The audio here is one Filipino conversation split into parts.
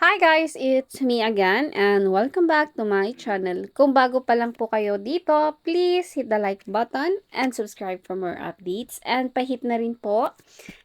Hi guys, it's me again and welcome back to my channel. Kung bago pa lang po kayo dito, please hit the like button and subscribe for more updates and pahit na rin po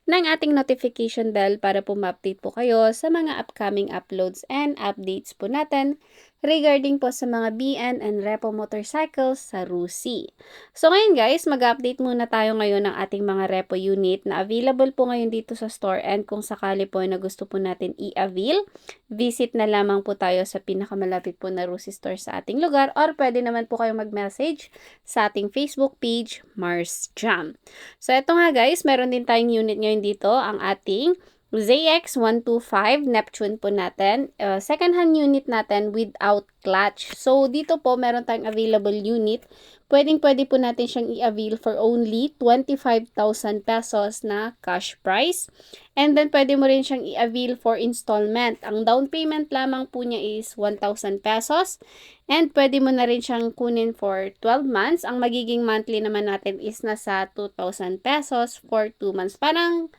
ng ating notification bell para po ma-update po kayo sa mga upcoming uploads and updates po natin regarding po sa mga BN and Repo motorcycles sa Rusi. So ngayon guys, mag-update muna tayo ngayon ng ating mga Repo unit na available po ngayon dito sa store, and kung sakali po na gusto po natin i-avail, visit na lamang po tayo sa pinakamalapit po na Rusi store sa ating lugar, or pwede naman po kayong mag-message sa ating Facebook page, Mars Jam. So eto nga guys, meron din tayong unit ngayon dito, ang ating ZX125 Neptune po natin. Second hand unit natin without clutch. So dito po meron tayong available unit. Pwede po natin siyang i-avail for only 25,000 pesos na cash price. And then pwede mo rin siyang i-avail for installment. Ang down payment lamang po niya is 1,000 pesos. And pwede mo na rin siyang kunin for 12 months. Ang magiging monthly naman natin is nasa 2,000 pesos for 2 months. Parang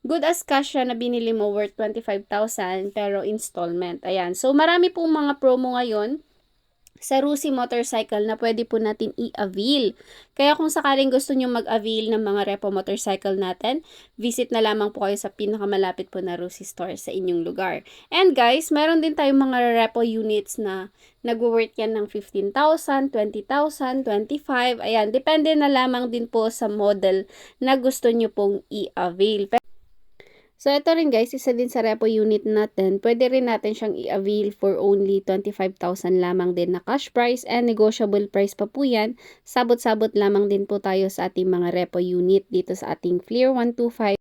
good as cash siya na binili mo worth 25,000 pero installment. Ayan. So marami pong mga promo ngayon sa Rusi Motorcycle na pwede po natin i-avail. Kaya kung sakaling gusto nyo mag-avail ng mga repo motorcycle natin, visit na lamang po kayo sa pinakamalapit po na Rusi store sa inyong lugar. And guys, meron din tayong mga repo units na nag-worth yan ng 15,000, 20,000, 25. Ayan, depende na lamang din po sa model na gusto nyo pong i-avail. So, ito rin guys, isa din sa repo unit natin. Pwede rin natin siyang i-avail for only 25,000 lamang din na cash price, and negotiable price pa po yan. Sabot-sabot lamang din po tayo sa ating mga repo unit dito sa ating Fleer 125.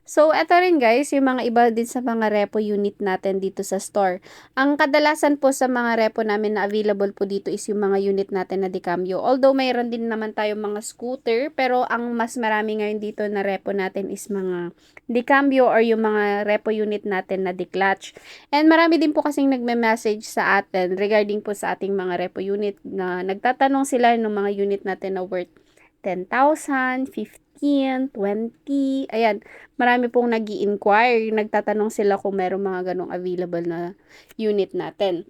So, eto rin guys, yung mga iba din sa mga repo unit natin dito sa store. Ang kadalasan po sa mga repo namin na available po dito is yung mga unit natin na decambio. Although mayroon din naman tayong mga scooter, pero ang mas marami ngayon dito na repo natin is mga decambio or yung mga repo unit natin na declutch. And marami din po kasing nagme-message sa atin regarding po sa ating mga repo unit na nagtatanong sila ng mga unit natin na worth 10,000, 15, 20. Ayan, marami pong nag-i-inquire, nagtatanong sila kung merong mga ganong available na unit natin.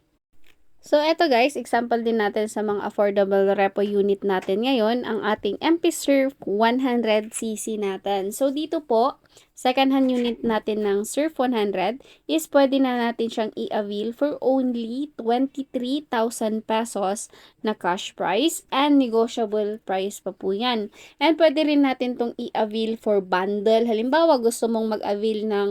So, eto guys, example din natin sa mga affordable repo unit natin ngayon, ang ating MP Surf 100cc natin. So, dito po, second hand unit natin ng Surf 100 is pwede na natin siyang i-avail for only 23,000 pesos na cash price, and negotiable price pa po yan. And pwede rin natin tong i-avail for bundle. Halimbawa, gusto mong mag-avail ng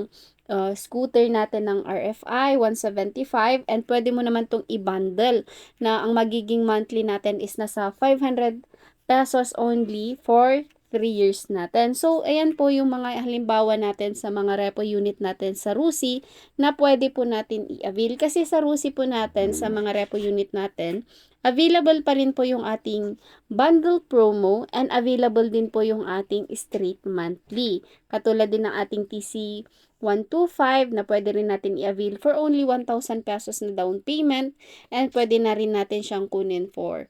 scooter natin ng RFI 175, and pwede mo naman tong i-bundle na ang magiging monthly natin is nasa 500 pesos only for 3 years natin. So, ayan po yung mga halimbawa natin sa mga repo unit natin sa Rusi na pwede po natin i-avail. Kasi sa Rusi po natin, sa mga repo unit natin, available pa rin po yung ating bundle promo, and available din po yung ating straight monthly. Katulad din ng ating TC 125 na pwede rin natin i-avail for only 1,000 pesos na down payment, and pwede na rin natin siyang kunin for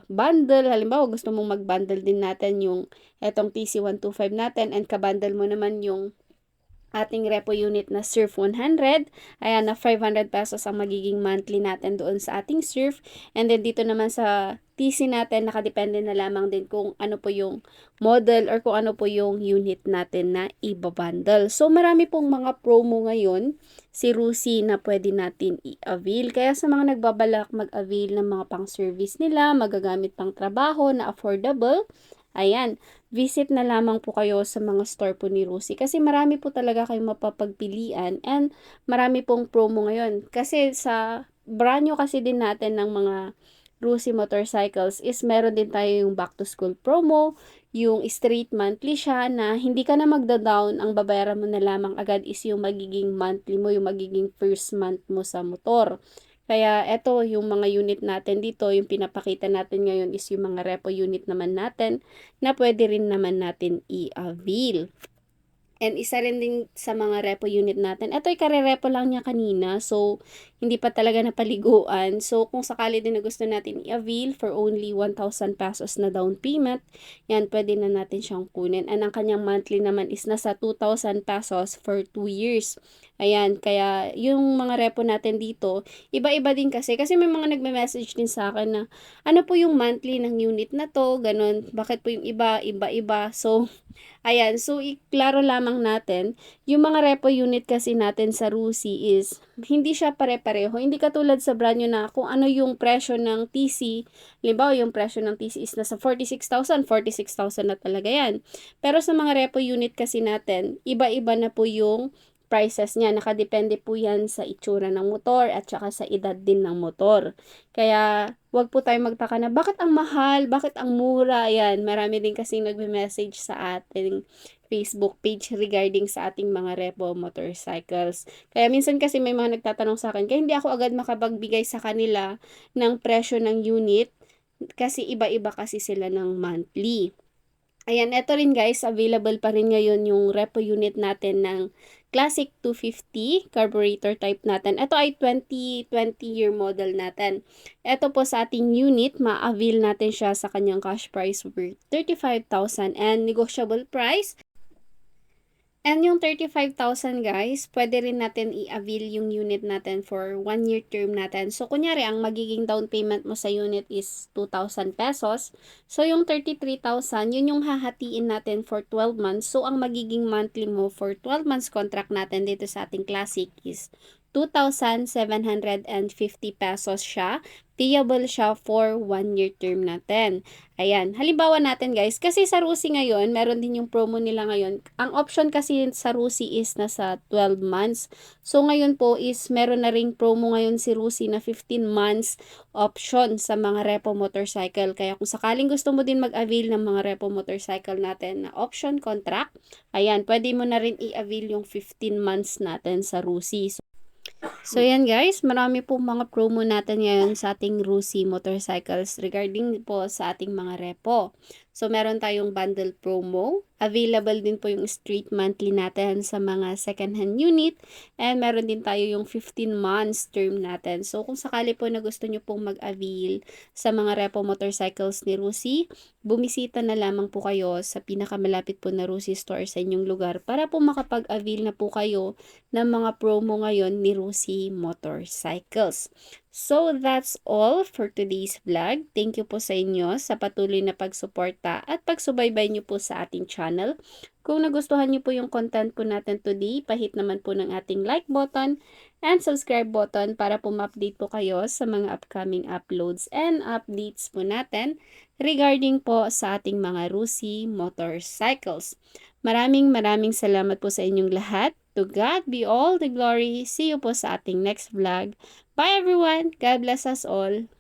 bundle. Halimbawa, gusto mong mag-bundle din natin yung etong TC125 natin, and kabundle mo naman yung ating repo unit na Surf 100. Ayan, na 500 pesos ang magiging monthly natin doon sa ating Surf. And then dito naman sa TC natin, nakadepende na lamang din kung ano po yung model or kung ano po yung unit natin na ibabundle. So, marami pong mga promo ngayon si Rusi na pwede natin i-avail. Kaya sa mga nagbabalak mag-avail ng mga pang-service nila, magagamit pang trabaho na affordable, ayan, visit na lamang po kayo sa mga store po ni Rusi. Kasi marami po talaga kayong mapapagpilian, and marami pong promo ngayon. Kasi sa brand new kasi din natin ng mga Rusi motorcycles is meron din tayo yung back to school promo, yung straight monthly siya na hindi ka na magda-down, ang babayaran mo na lamang agad is yung magiging monthly mo, yung magiging first month mo sa motor. Kaya eto yung mga unit natin dito, yung pinapakita natin ngayon is yung mga repo unit naman natin na pwede rin naman natin i-avail. And isa rin din sa mga repo unit natin. Ito ay kare-repo lang niya kanina. So, hindi pa talaga napaliguan. So, kung sakali din na gusto natin i-avail for only 1,000 pesos na down payment, yan, pwede na natin siyang kunin. And ang kanyang monthly naman is nasa 2,000 pesos for 2 years. Ayan, kaya yung mga repo natin dito, iba-iba din kasi may mga nagme-message din sa akin na, ano po yung monthly ng unit na to, ganun, bakit po yung iba, iba-iba. So, ayan, so iklaro lamang natin, yung mga repo unit kasi natin sa Rusi is, hindi siya pare-pareho. Hindi katulad sa brand new na kung ano yung presyo ng TC, halimbawa yung presyo ng TC is nasa 46,000, 46,000 na talaga yan. Pero sa mga repo unit kasi natin, iba-iba na po yung prices niya. Nakadepende po yan sa itsura ng motor at saka sa edad din ng motor. Kaya, wag po tayo magtaka na, bakit ang mahal? Bakit ang mura? Ayan, marami din kasing nagme-message sa ating Facebook page regarding sa ating mga repo motorcycles. Kaya minsan kasi may mga nagtatanong sa akin, kaya hindi ako agad makapagbigay sa kanila ng presyo ng unit kasi iba-iba kasi sila ng monthly. Ayan, eto rin guys, available pa rin ngayon yung repo unit natin ng Classic 250 carburetor type natin. Ito ay 2020 year model natin. Ito po sa ating unit, ma-avail natin siya sa kanyang cash price worth 35,000 and negotiable price. And yung 35,000 guys, pwede rin natin i-avail yung unit natin for 1 year term natin. So, kunyari, ang magiging down payment mo sa unit is 2,000 pesos. So, yung 33,000, yun yung hahatiin natin for 12 months. So, ang magiging monthly mo for 12 months contract natin dito sa ating Classic is 2,750 pesos siya. Payable siya for 1 year term natin. Ayan, halimbawa natin guys, kasi sa Rusi ngayon, meron din yung promo nila ngayon. Ang option kasi sa Rusi is nasa 12 months. So ngayon po is meron na ring promo ngayon si Rusi na 15 months option sa mga repo motorcycle. Kaya kung sakaling gusto mo din mag-avail ng mga repo motorcycle natin na option contract, ayan, pwede mo na rin i-avail yung 15 months natin sa Rusi. So, yan guys, marami pong mga promo natin ngayon sa ating Rusi Motorcycles regarding po sa ating mga repo. So, meron tayong bundle promo. Available din po yung street monthly natin sa mga second-hand unit. And meron din tayo yung 15 months term natin. So, kung sakali po na gusto nyo pong mag-avail sa mga repo motorcycles ni Rusi, bumisita na lamang po kayo sa pinakamalapit po na Rusi store sa inyong lugar para po makapag-avail na po kayo ng mga promo ngayon ni Rusi Motorcycles. So, that's all for today's vlog. Thank you po sa inyo sa patuloy na pagsuporta at pagsubaybay nyo po sa ating channel. Kung nagustuhan nyo po yung content po natin today, pahit naman po ng ating like button and subscribe button para po ma-update po kayo sa mga upcoming uploads and updates po natin regarding po sa ating mga Rusi Motorcycles. Maraming salamat po sa inyong lahat. To God be all the glory. See you po sa ating next vlog. Bye everyone. God bless us all.